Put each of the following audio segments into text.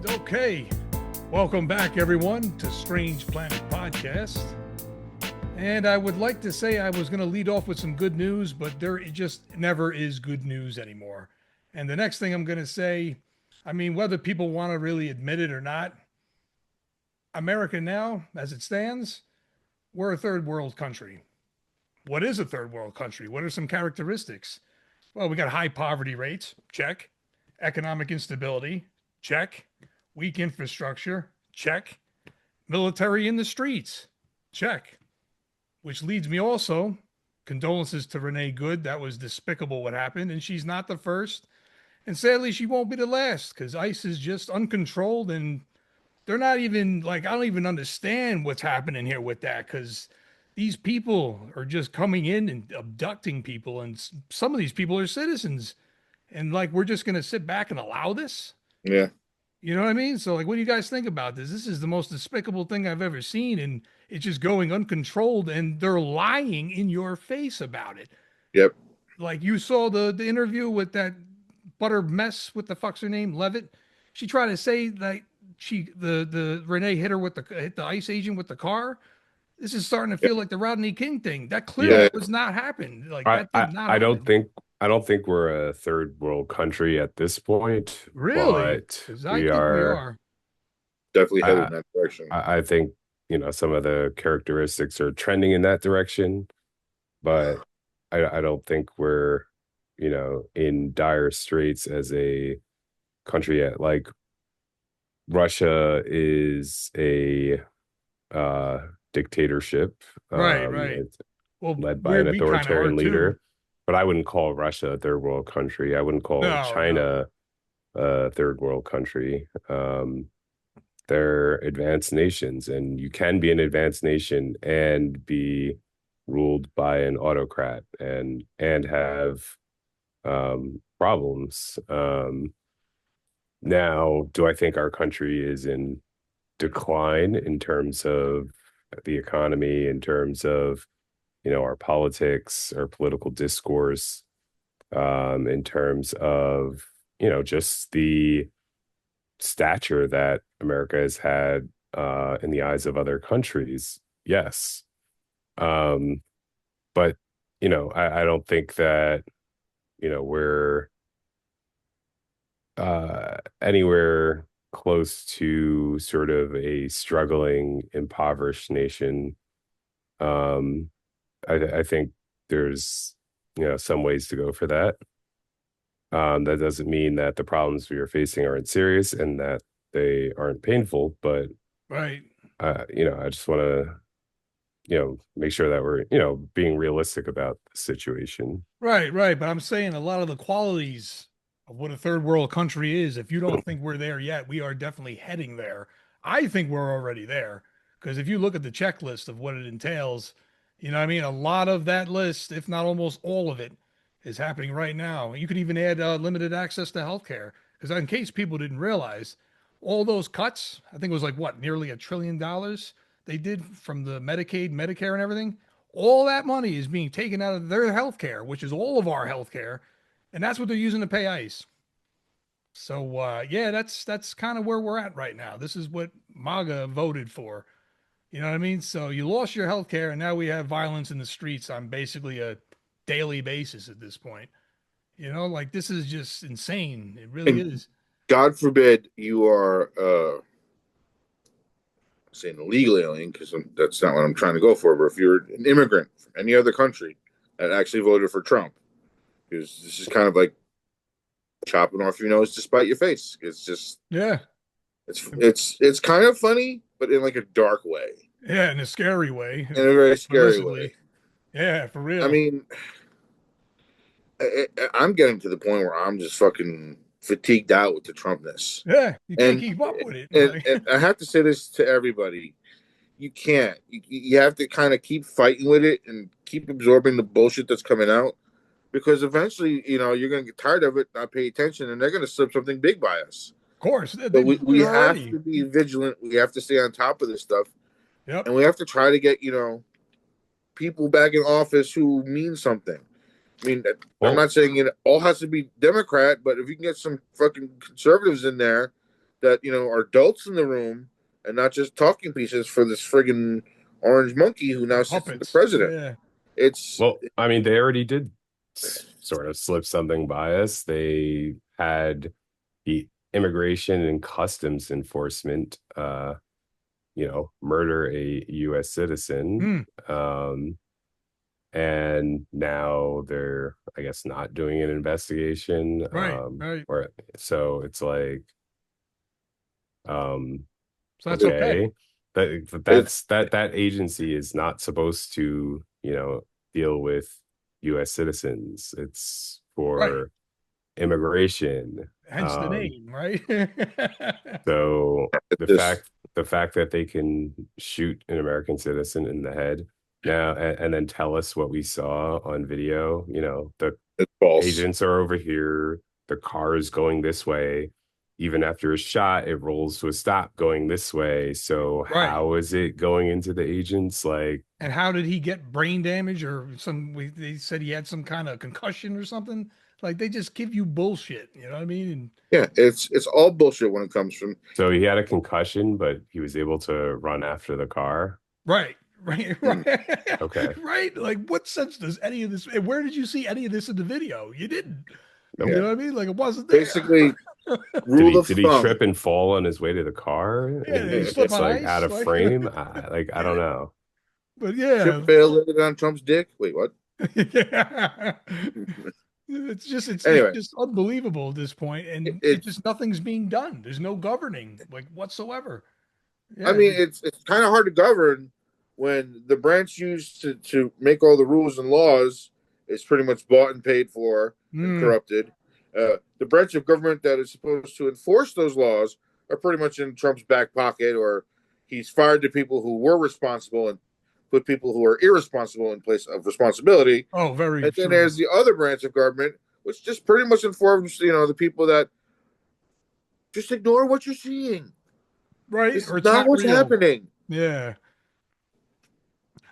Okay, welcome back everyone to Strange Planet Podcast. And I would like to say I was going to lead off with some good news, but there just never is good news anymore. And the next thing I'm going to say, I mean, whether people want to really admit it or not, America now, as it stands, we're a third world country. What is a third world country? What are some characteristics? Well, we got high poverty rates, check. Economic instability, check. Weak infrastructure, check. Military in the streets, check. Which leads me also, condolences to Renee Good. That was despicable what happened, and she's not the first. And sadly, she won't be the last because ICE is just uncontrolled and they're not even like, I don't even understand what's happening here with that because these people are just coming in and abducting people, and some of these people are citizens. And like, we're just going to sit back and allow this? Yeah. You know what I mean? So, like, what do you guys think about this? This is the most despicable thing I've ever seen, and it's just going uncontrolled, and they're lying in your face about it. Yep. Like, you saw the interview with that butter mess. What the fuck's her name? Levitt. She tried to say that the Renee hit her with hit the ICE agent with the car. This is starting to Yep. feel like the Rodney King thing. That clearly Yeah. was not happen. Like, I, that I did not I don't happen. think I don't think we're a third world country at this point, Really? but Because I we think we are. are. Definitely headed I in that direction. I think some of the characteristics are trending in that direction, but I don't think we're in dire straits as a country yet. Like Russia is a dictatorship. Right, right. It's Well, led by an we kind of are authoritarian too. leader, but I wouldn't call Russia a third world country. I wouldn't call No, no. China a third world country. They're advanced nations, and you can be an advanced nation and be ruled by an autocrat and have problems. Now, do I think our country is in decline in terms of the economy, in terms of our politics, our political discourse, in terms of just the stature that America has had in the eyes of other countries? Yes. Um, but I don't think that we're anywhere close to sort of a struggling, impoverished nation. Um, I think there's some ways to go for that. That doesn't mean that the problems we are facing aren't serious and that they aren't painful, but Right. I just want to make sure that we're being realistic about the situation. Right, right. But I'm saying a lot of the qualities of what a third world country is, if you don't think we're there yet, we are definitely heading there. I think we're already there. Because if you look at the checklist of what it entails, you know what I mean? A lot of that list, if not almost all of it, is happening right now. You could even add limited access to healthcare. Because in case people didn't realize, all those cuts, I think it was like what, nearly $1 trillion they did from the Medicaid, Medicare, and everything. All that money is being taken out of their health care, which is all of our health care, and that's what they're using to pay ICE. So yeah, that's kind of where we're at right now. This is what MAGA voted for. You know what I mean? So you lost your health care, and now we have violence in the streets on basically a daily basis at this point. You know, like this is just insane. It really And is. God forbid you are saying illegal alien, because that's not what I'm trying to go for. But if you're an immigrant from any other country that actually voted for Trump, because this is kind of like chopping off your nose to spite your face. It's just Yeah, it's kind of funny, but in like a dark way, yeah, in a scary way, in a very scary way. realistically. Yeah, for I real. mean, I'm getting to the point where I'm just fucking fatigued out with the Trumpness. Yeah, you can't And keep up with it. and I have to say this to everybody: you can't. You have to kind of keep fighting with it and keep absorbing the bullshit that's coming out, because eventually, you're gonna get tired of it, not pay attention, and they're gonna slip something big by us. Of course, So they we blew it have already. to be vigilant. We have to stay on top of this stuff, Yep. and we have to try to get people back in office who mean something. I mean, I'm Well, not saying it all has to be Democrat, but if you can get some fucking conservatives in there that are adults in the room and not just talking pieces for this friggin' orange monkey who now sits with the Puppets. president. Yeah. It's Well, I mean, they already did sort of slip something by us. They had the immigration and customs enforcement, murder a U.S. citizen. Hmm. And now they're, I guess, not doing an investigation. Right. Right. Or so it's like, um, So that's okay. okay, it's that agency is not supposed to, deal with U.S. citizens. It's Right. for immigration. Hence the name, right? So the just fact that they can shoot an American citizen in the head now and then tell us what we saw on video, the it's false. agents are over here, the car is going this way. Even after a shot, it rolls to a stop going this way. So Right. how is it going into the agents? Like, And how did he get brain damage or they said he had some kind of concussion or something? Like they just give you bullshit, you know what I mean? And Yeah, it's all bullshit when it comes from. so he had a concussion, but he was able to run after the car. right, right, Okay. right. Like what sense does any of this, and where did you see any of this in the video? You didn't. You Nope. Yeah, know what I mean? Like it wasn't there. basically, rule of Did he thumb. trip and fall on his way to the car Yeah, and did he it's slip just on like out ice? of Like frame? I don't yeah. know. But Chip yeah. failed landed on Trump's dick. Wait, what? Yeah. It's Anyway, just unbelievable at this point, it, and it it's just nothing's being done. There's no governing like whatsoever. I Yeah. mean, it's kind of hard to govern when the branch used to make all the rules and laws is pretty much bought and paid for and Mm, corrupted. The branch of government that is supposed to enforce those laws are pretty much in Trump's back pocket, or he's fired the people who were responsible and put people who are irresponsible in place of responsibility. oh, very And then true. there's the other branch of government, which just pretty much informs the people that just ignore what you're seeing. Right, This or is it's not not what's real. happening. Yeah.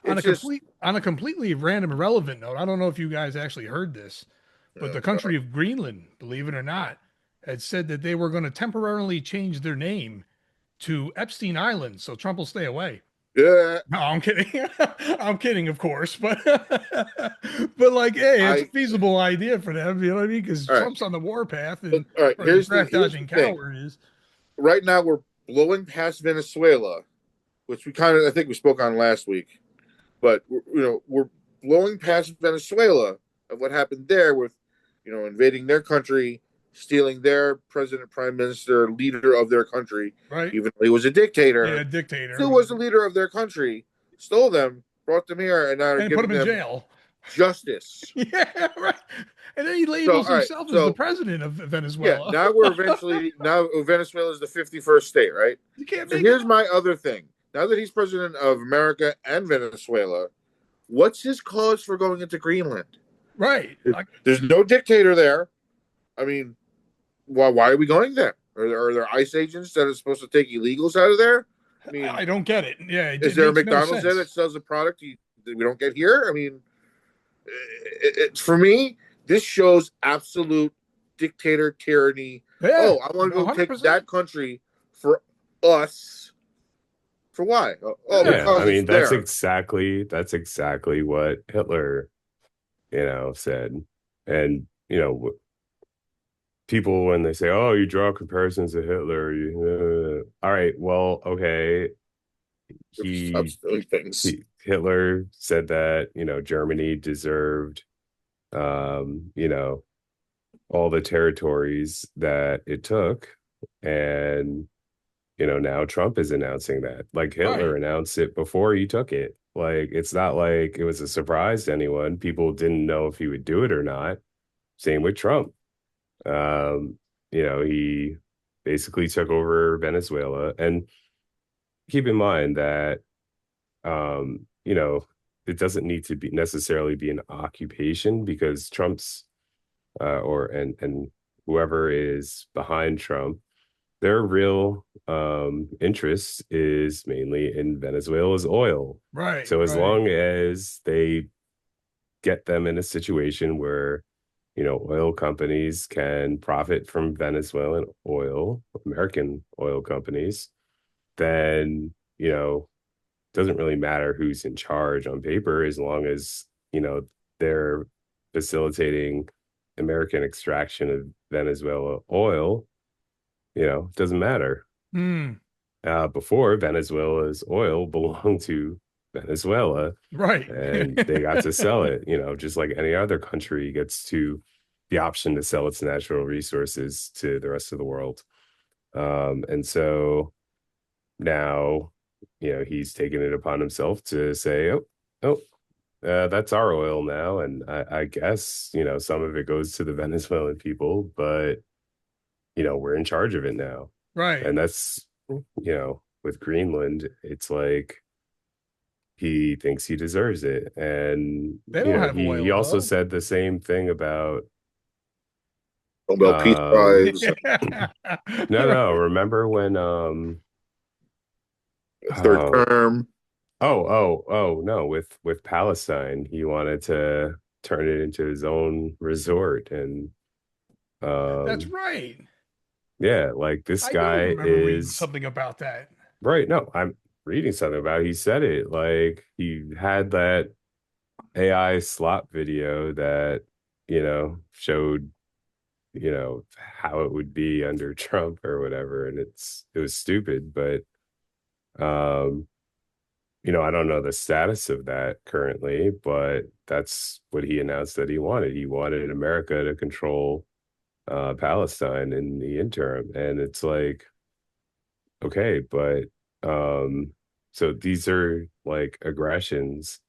It's just On a completely random irrelevant note, I don't know if you guys actually heard this, but the God. country of Greenland, believe it or not, had said that they were going to temporarily change their name to Epstein Island, so Trump will stay away. Yeah, No, I'm kidding. I'm kidding, of course, but but like, hey, it's a I feasible idea for them. You know what I mean? Because all right. Trump's on the warpath, But, and all right, or the here's draft the dodging thing. coward is Right now we're blowing past Venezuela, which we kind of I think we spoke on last week. But we're blowing past Venezuela of what happened there with invading their country, stealing their president, prime minister, leader of their country, right. even though he was a dictator, Yeah, dictator, still was the leader of their country, stole them, brought them here, and now are and put giving him in them jail. justice. Yeah, right. And then he So labels all right, himself as the so president of yeah, Venezuela. now Venezuela is the 51st state, right? You can't So make it here's my other thing. Now that he's president of America and Venezuela, what's his cause for going into Greenland? right. Like, There's no dictator there. I mean, why are we going there? Are there ICE agents that are supposed to take illegals out of there? I mean, I don't get it. Yeah, is it there a makes no McDonald's there that sense. sells a product that we don't get here? I mean, for me, this shows absolute dictator tyranny. Yeah, Oh, I want to go take 100%. that country for us. For why? Oh, Yeah, I because it's mean there. that's exactly what Hitler, said. And people when they say, "Oh, you draw comparisons to Hitler," all right, well, okay, Stop he, stealing things. Hitler said that Germany deserved all the territories that it took, and now Trump is announcing that. Like Hitler Right. announced it before he took it. Like it's not like it was a surprise to anyone. People didn't know if he would do it or not. Same with Trump. Um, he basically took over Venezuela. And keep in mind that it doesn't need to be necessarily be an occupation because Trump's or and whoever is behind Trump, their real interest is mainly in Venezuela's oil. Right. So as Right. long as they get them in a situation where oil companies can profit from Venezuelan oil, American oil companies, then, doesn't really matter who's in charge on paper as long as, they're facilitating American extraction of Venezuela oil, doesn't matter. Hmm. Before, Venezuela's oil belonged to Venezuela, Right. and they got to sell it, just like any other country gets to the option to sell its natural resources to the rest of the world. And so now, he's taken it upon himself to say, oh, that's our oil now. And I guess, some of it goes to the Venezuelan people, but, we're in charge of it now. Right. And that's, with Greenland, it's like he thinks he deserves it. And, They don't have he oil also though. said the same thing about, Nobel Peace Prize, no, remember when, third oh, term. no, with Palestine, he wanted to turn it into his own resort. And, That's um, right. yeah, like this I do guy remember reading is something about that. right. No, I'm reading something about it. He said it like he had that AI slop video that, showed, how it would be under Trump or whatever. And it was stupid, but, um, I don't know the status of that currently, but that's what he announced that he wanted. He wanted America to control Palestine in the interim. And it's like, okay, but so these are like aggressions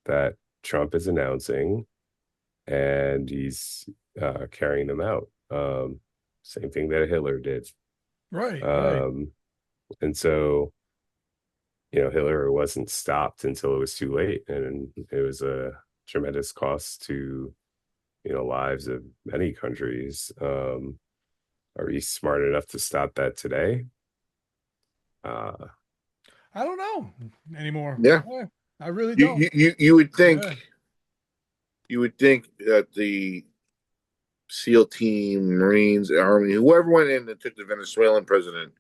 that Trump is announcing, and he's carrying them out. Same thing that Hitler did. Right. Right. Um, and so, Hitler wasn't stopped until it was too late, and it was a tremendous cost to, lives of many countries. Are we smart enough to stop that today? I don't know anymore. Yeah, Yeah, I really you don't. you would think Yeah. that the SEAL team, Marines, Army, whoever went in and took the Venezuelan president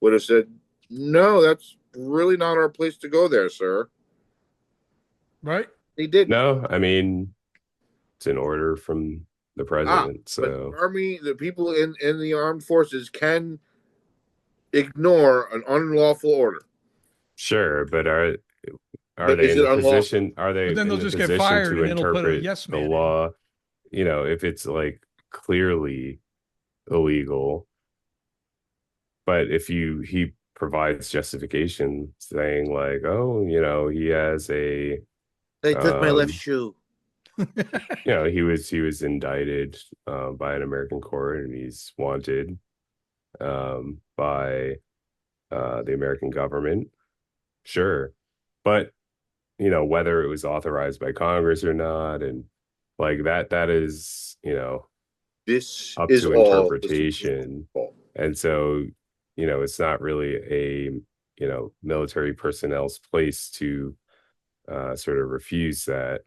would have said, "No, that's really not our place to go there, sir." Right. They didn't. No, I mean, it's an order from the president. But So Army, the people in the armed forces can ignore an unlawful order. sure, but are But they is in it the unlawful? position? Are they But then they'll in the just get position fired to and then they'll put a interpret yes the man in. law? If it's like clearly illegal, but if he provides justification saying like, oh, he has a, They took my left um, shoe. he was indicted by an American court, and he's wanted by the American government. Sure, but whether it was authorized by Congress or not, and like that is, This up is to all the Supreme interpretation. Court. And so, it's not really a, military personnel's place to sort of refuse that.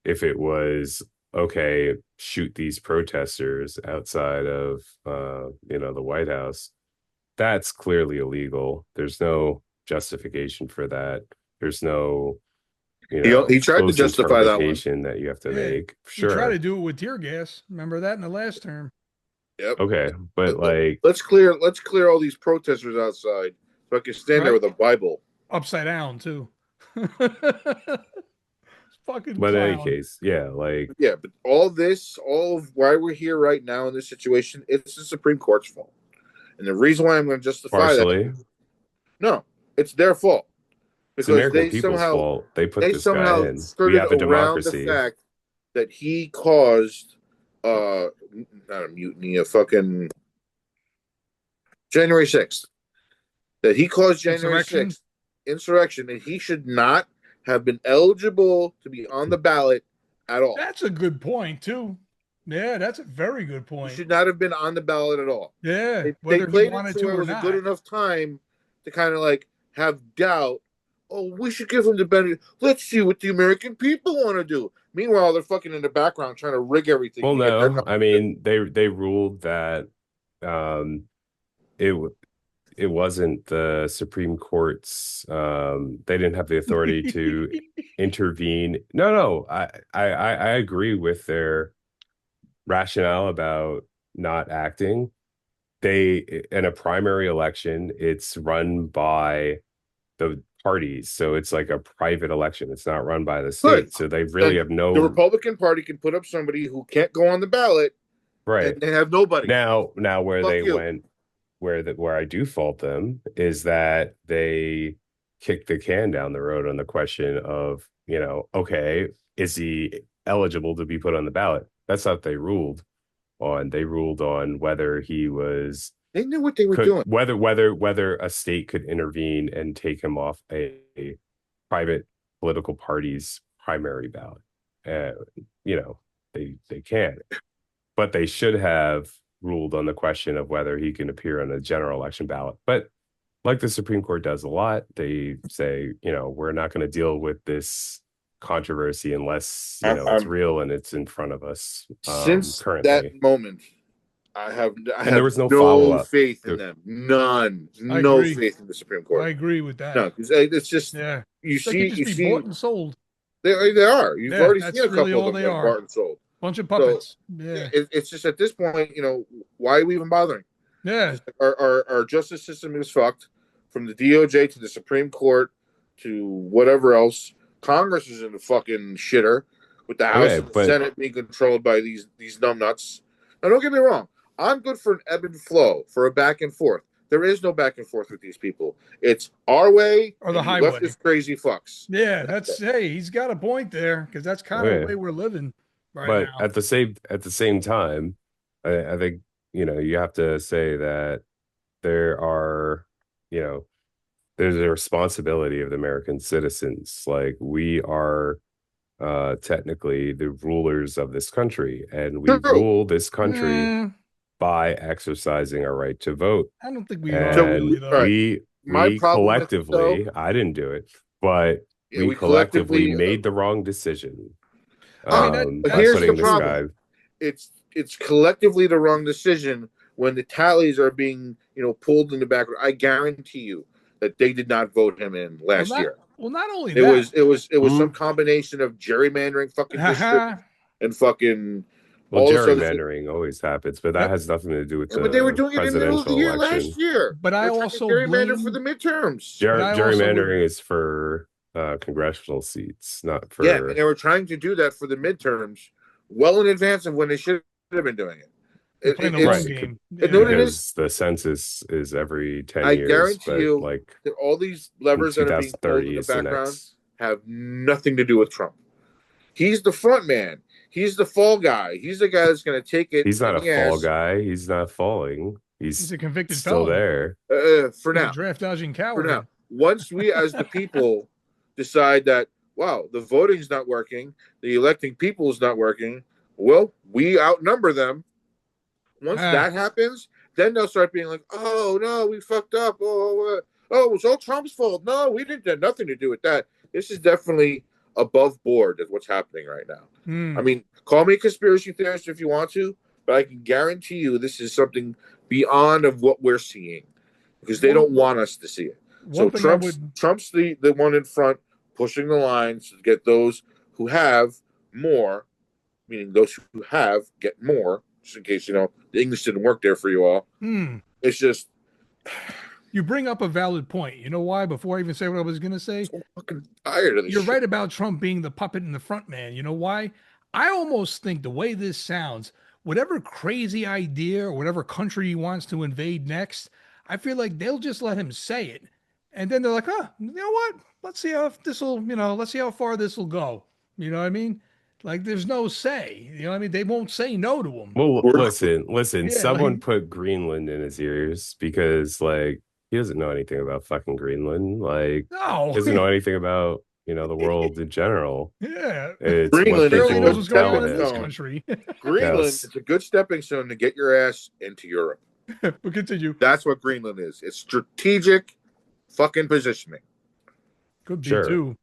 If it was, okay, shoot these protesters outside of, the White House, that's clearly illegal. There's no justification for that. There's no, He tried to close justify that one. interpretation that you have to Yeah. make. He tried to Sure. do it with tear gas. Remember that in the last term? Yep. Okay. But like, Let's clear all these protesters outside so I can stand there Right? with a Bible. Upside down too. Fucking but in any clown. case, yeah, like Yeah, but all of why we're here right now in this situation, it's the Supreme Court's fault. And the reason why I'm going to justify that, partially, no, it's their fault it's the because American people's fault. They put they this guy somehow in. We skirted have a around the democracy. fact that he caused not a mutiny, a fucking January 6th. That he caused January Insurrection. 6th insurrection, and he should not have been eligible to be on the ballot at all. That's a good point too. Yeah, that's a very good He point. should not have been on the ballot at all. Yeah, They whether he played it wanted to to where it or was a not. good enough time to kind of like have doubt. Oh, we should give him the benefit. Let's see what the American people want to do. Meanwhile, they're fucking in the background trying to rig everything. Well, To get their no, I mean they ruled that um, it it wasn't the Supreme Court's. They didn't have the authority to intervene. No, I agree with their rationale about not acting. They in a primary election, it's run by the parties, so it's like a private election. It's not run by the Good. state, so they really Then have the no Republican Party can put up somebody who can't go on the ballot, right. and they have nobody. Now where Fuck they you. went, where I do fault them is that they kicked the can down the road on the question of, okay, is he eligible to be put on the ballot? That's not what they ruled on. They ruled on whether he was They knew what they were could doing. whether a state could intervene and take him off a private political party's primary ballot. Uh, they can, but they should have ruled on the question of whether he can appear on a general election ballot. But like the Supreme Court does a lot, they say, we're not going to deal with this controversy unless it's I'm real and it's in front of us since that currently. moment, I have And there was no no follow-up. faith in them. None. I No agree. faith in the Supreme I Court. agree with that. No, because it's just Yeah. you They could see just be bought and sold. they are. You've Yeah, already that's seen a really couple all of them they get are. bought and sold. Bunch of puppets. Yeah. It's just at this point, why are we even bothering? Yeah. Our justice system is fucked, from the DOJ to the Supreme Court to whatever else. Congress is in the fucking shitter, with the House Okay, and the but Senate being controlled by these numbnuts. Now, don't get me wrong. I'm good for an ebb and flow, for a back and forth. There is no back and forth with these people. It's our way Or the and you highway. leftist crazy fucks. Yeah, hey, he's got a point there, because that's kind of the okay. way we're living right But now. at the same time, I think you have to say that there are there's a responsibility of the American citizens. Like we are technically the rulers of this country, and we True. rule this country Eh, by exercising our right to vote. I don't think we are So, really, And all though. right. we My we problem with it, though, collectively, I didn't do it, but yeah, we we collectively collectively. made the wrong decision I mean, But by here's the putting this problem. guy. It's collectively the wrong decision when the tallies are being pulled in the background. I guarantee you that they did not vote him in last year. Not only It that. was some combination of gerrymandering fucking district and fucking Well, all this other shit. gerrymandering always happens, but that Yep. has nothing to do with Yeah, but they were the doing it in the middle of the presidential year election. last year. But I They're trying also to gerrymander blame for the midterms. But I also Gerrymandering would- is for congressional seats, not for. Yeah, and they were trying to do that for the midterms well in advance of when they should have been doing it. they're playing the long game. You know what it is? Because the census is every 10 I years, guarantee but you like that all these levers that are being pulled 2030 in the is the background next. have nothing to do with Trump. He's the front man. He's the fall guy. He's the guy that's going to take it. He's not a in the fall ass. guy. He's not falling. He's a convicted still felon. there. For He's now. a draft dodging For coward. now. Once we, as the people, decide that, wow, the voting's not working, the electing people is not working, well, we outnumber them. Once that happens, then they'll start being like, oh, no, we fucked up. Oh, it was all Trump's fault. No, we didn't have nothing to do with that. This is definitely above board of what's happening right now. I mean, call me a conspiracy theorist if you want to, but I can guarantee you this is something beyond of what we're seeing, because they don't want us to see it. So Trump's the one in front pushing the lines to get those who have more, meaning those who have get more, just in case, the English didn't work there for you all. It's just... You bring up a valid point. You know why? Before I even say what I was going to say, I'm so fucking tired of this. You're right about Trump being the puppet and the front man. You know why? I almost think the way this sounds, whatever crazy idea or whatever country he wants to invade next, I feel like they'll just let him say it. And then they're like, you know what? Let's see how let's see how far this will go. You know what I mean? Like there's no say. You know what I mean? They won't say no to him. Well, listen. Yeah, Someone put Greenland in his ears because he doesn't know anything about fucking Greenland. No. He doesn't know anything about, the world in general. Yeah. It's Greenland barely knows what's going on in this country. Greenland is a good stepping stone to get your ass into Europe. We'll continue. That's what Greenland is. It's strategic fucking positioning. Could be too.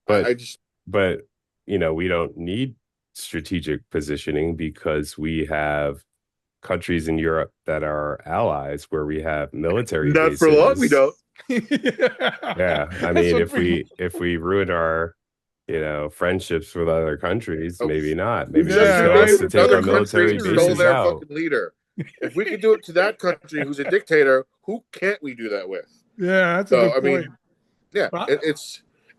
But we don't need strategic positioning because we have countries in Europe that are allies where we have military Not for long, we bases. don't. Yeah, I That's mean, what if we ruin our, friendships with other countries, Oh, maybe not. We've Maybe it just makes Yeah, done it sense right. to with take another our That's country military and stole bases true. their out. fucking leader. If we could do it to that country who's a dictator, who can't we do that with? Yeah, that's a So good I point. mean, yeah, But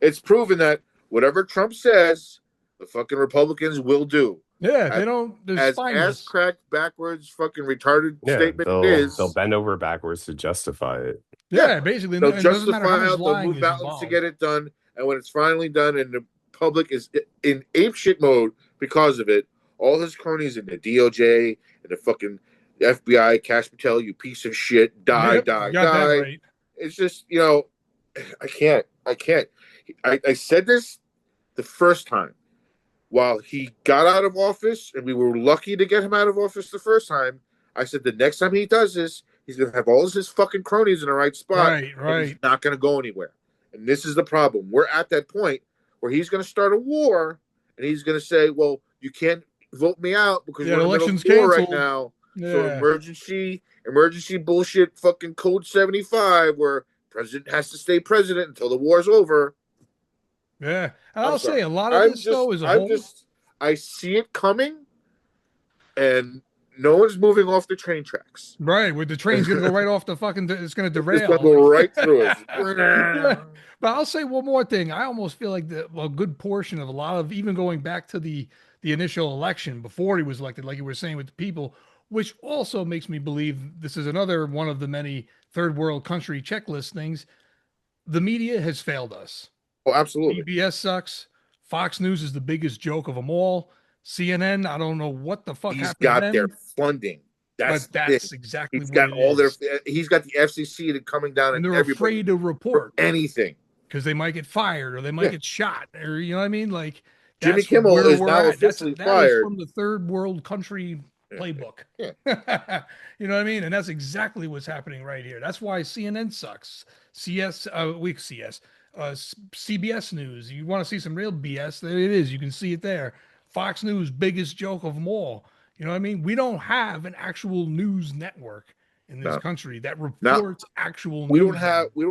it's proven that whatever Trump says, the fucking Republicans will do. yeah, As, they don't. They're as ass spineless. cracked, backwards, fucking retarded Yeah, statement it they'll is, bend over backwards to justify it. yeah, Yeah, basically, and they'll it doesn't matter how justify much it. They'll lying move is mountains to involved. get it done, and when it's finally done, and the public is in ape shit mode because of it, all his cronies in the DOJ and the fucking FBI, Cash Patel, you piece of shit, die, Yep, you die, got that die. right. It's just I can't. I said this the first time while he got out of office, and we were lucky to get him out of office the first time. I said the next time he does this, he's going to have all of his fucking cronies in the right spot, Right, and he's right. not going to go anywhere. And this is the problem. We're at that point where he's going to start a war, and he's going to say, "Well, you can't vote me out because Yeah, we're the in the middle of election's war right canceled. now." So Yeah, emergency bullshit, fucking code 75, where president has to stay president until the war's over. yeah. And I'm I'll say sorry. a lot of this though is a whole. I see it coming, and no one's moving off the train tracks. Right, where the train's gonna go right off the fucking. It's gonna It's gonna derail. go right through us. But I'll say one more thing. I almost feel like a good portion of a lot of even going back to the initial election before he was elected, like you were saying with the people, which also makes me believe this is another one of the many third world country checklist things. The media has failed us. Oh, absolutely. PBS sucks. Fox News is the biggest joke of them all. CNN, I don't know what the fuck He's happened to got their them, funding. That's but the thing. that's exactly He's what got it all their. is. He's got the FCC coming down And on they're everybody afraid to for report anything. because they might get fired or they might Yeah. get shot or you know what I mean? Like Jimmy that's Kimmel where is we're now at. officially That is fired. from the third world country Yeah. playbook. Yeah. You know what I mean? And that's exactly what's happening right here. That's why CNN sucks. CBS News. You want to see some real BS? There it is. You can see it there. Fox News, biggest joke of them all. You know what I mean? We don't have an actual news network in this No. country that Now reports actual we news. don't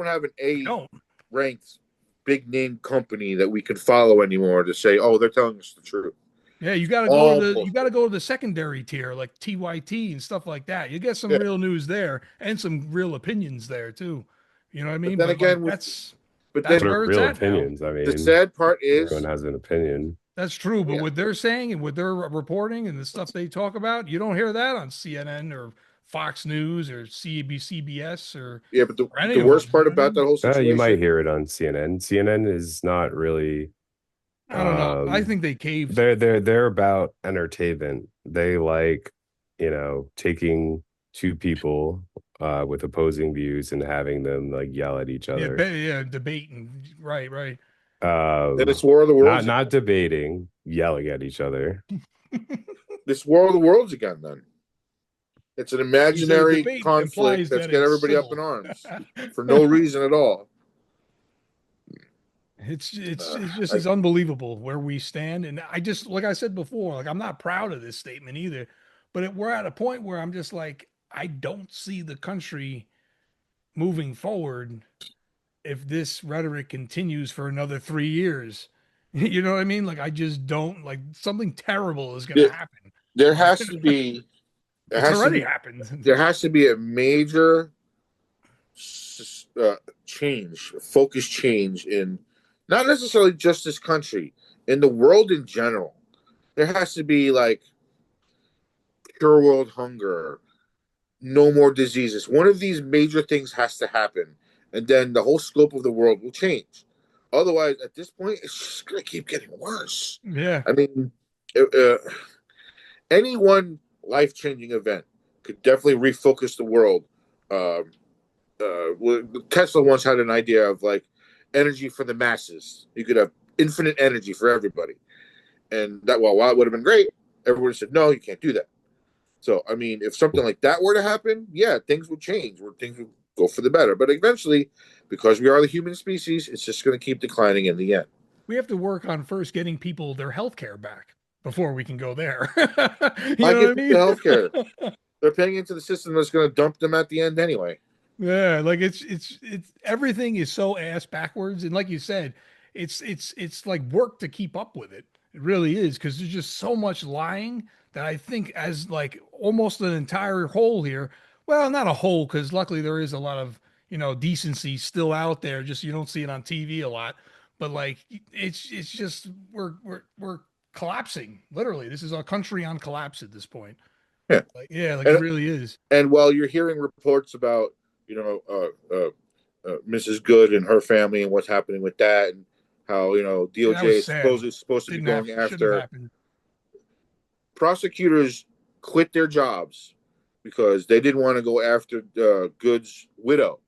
have an We A don't. ranked big name company that we can follow anymore to say, oh, they're telling us the truth. Yeah, you got to go All to bullshit. you got to go to the secondary tier like TYT and stuff like that. You get some Yeah. real news there and some real opinions there too. You know what I mean? then But again, like, but that's What then are where it's real at now. opinions? I the mean, sad part everyone is, has an opinion. That's true. But yeah, what they're saying and what they're reporting and the stuff they talk about, you don't hear that on CNN or Fox News or CBS or yeah, but any the of them. worst part You know what I about that mean? whole You might situation, hear it on CNN. CNN is not really. I don't know. I Um, think they caved. they're about entertainment. They like, taking two people with opposing views and having them like yell at each Yeah, other. yeah, debating. Right, right. then it's War of the Worlds. Not debating, yelling at each other. This War of the Worlds again. Then it's an You say imaginary debate conflict implies that's that got it's everybody up in civil. arms for no reason at all. It's just it's unbelievable where we stand, and I just like I said before, like I'm not proud of this statement either, but we're at a point where I'm just like I don't see the country moving forward if this rhetoric continues for another 3 years. You know what I mean? Like I just don't like something terrible is going to There, happen. there has to be It's already happened. there has to be a major focus change in not necessarily just this country, in the world in general. There has to be like pure world hunger, no more diseases. One of these major things has to happen, and then the whole scope of the world will change. Otherwise, at this point, it's just going to keep getting worse. Yeah. I mean, any one life changing event could definitely refocus the world. Tesla once had an idea of like energy for the masses. You could have infinite energy for everybody, and while it would have been great, everyone said no, you can't do that. So, I mean, if something like that were to happen, yeah, things would change, where things would go for the better. But eventually, because we are the human species, it's just going to keep declining in the end. we have to work on first getting people their health care back before we can go there. You I know what get I the health care. mean? They're paying into the system that's going to dump them at the end anyway. Yeah, like it's everything is so ass backwards, and like you said, it's like work to keep up with it. It really is because there's just so much lying that I think as like almost an entire whole here. Well, not a whole because luckily there is a lot of decency still out there. Just you don't see it on TV a lot, but like it's just we're collapsing. Literally, this is a country on collapse at this point. Yeah, Like yeah, like it and really is. and while you're hearing reports about Mrs. Good and her family and what's happening with that, and how Yeah, that DOJ was is sad. supposed to be Didn't going have shouldn't have after happened. prosecutors, quit their jobs because they didn't want to go after Good's widow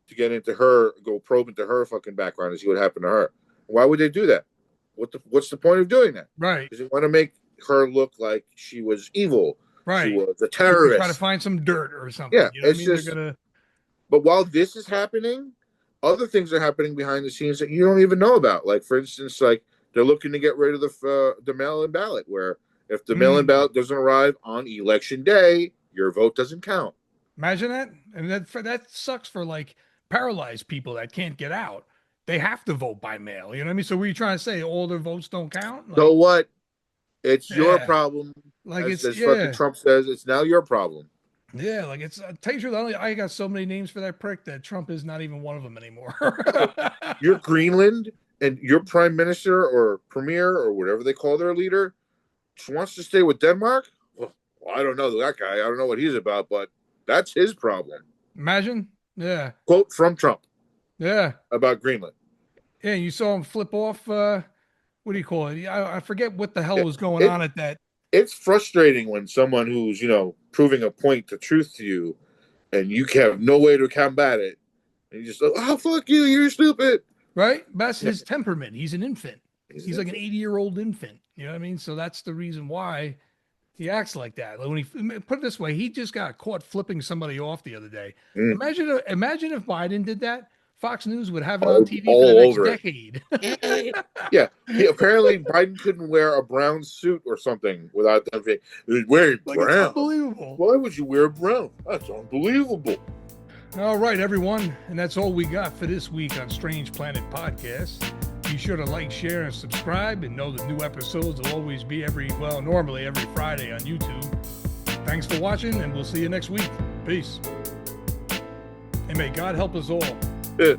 to go probe into her fucking background and see what happened to her. Why would they do that? What's the point of doing that? Right, Because they want to make her look like she was evil. She right. was a They're gonna try to terrorist. find some dirt or something. Yeah, You know what I it's mean? They're just. gonna But while this is happening, other things are happening behind the scenes that you don't even know about. Like, for instance, like they're looking to get rid of the mail-in ballot, where if the mail-in ballot doesn't arrive on election day, your vote doesn't count. imagine that. And that sucks for like paralyzed people that can't get out. They have to vote by mail. You know what I mean? So what are you trying to say? All their votes don't count? So Like, what? It's your yeah. problem. Like As, it's as fucking yeah. Trump says, it's now your problem. Yeah, like it's tell you the truth, I got so many names for that prick that Trump is not even one of them anymore. You're Greenland, and your prime minister or premier or whatever they call their leader wants to stay with Denmark. Well, I don't know that guy. I don't know what he's about, but that's his problem. Imagine. Yeah. Quote from Trump Yeah. about Greenland. Yeah, you saw him flip off. What do you call it? I forget what the hell Yeah, was going it, on at that. it's frustrating when someone who's proving a point to truth to you, and you have no way to combat it, and you just oh fuck you, you're stupid. Right? That's Yeah, his temperament. He's an infant. He's like an infant. 80-year-old infant. You know what I mean? So that's the reason why he acts like that. Like when he put it this way, he just got caught flipping somebody off the other day. Mm. Imagine if Biden did that. Fox News would have it on all, TV for the all next over it. decade. Yeah, apparently Biden couldn't wear a brown suit or something without them saying, "He's wearing Like it's brown. unbelievable. Why would you wear brown? That's unbelievable." All right, everyone. And that's all we got for this week on Strange Planet Podcast. Be sure to like, share, and subscribe, and know that new episodes will always be normally every Friday on YouTube. Thanks for watching, and we'll see you next week. Peace. And may God help us all. Yeah.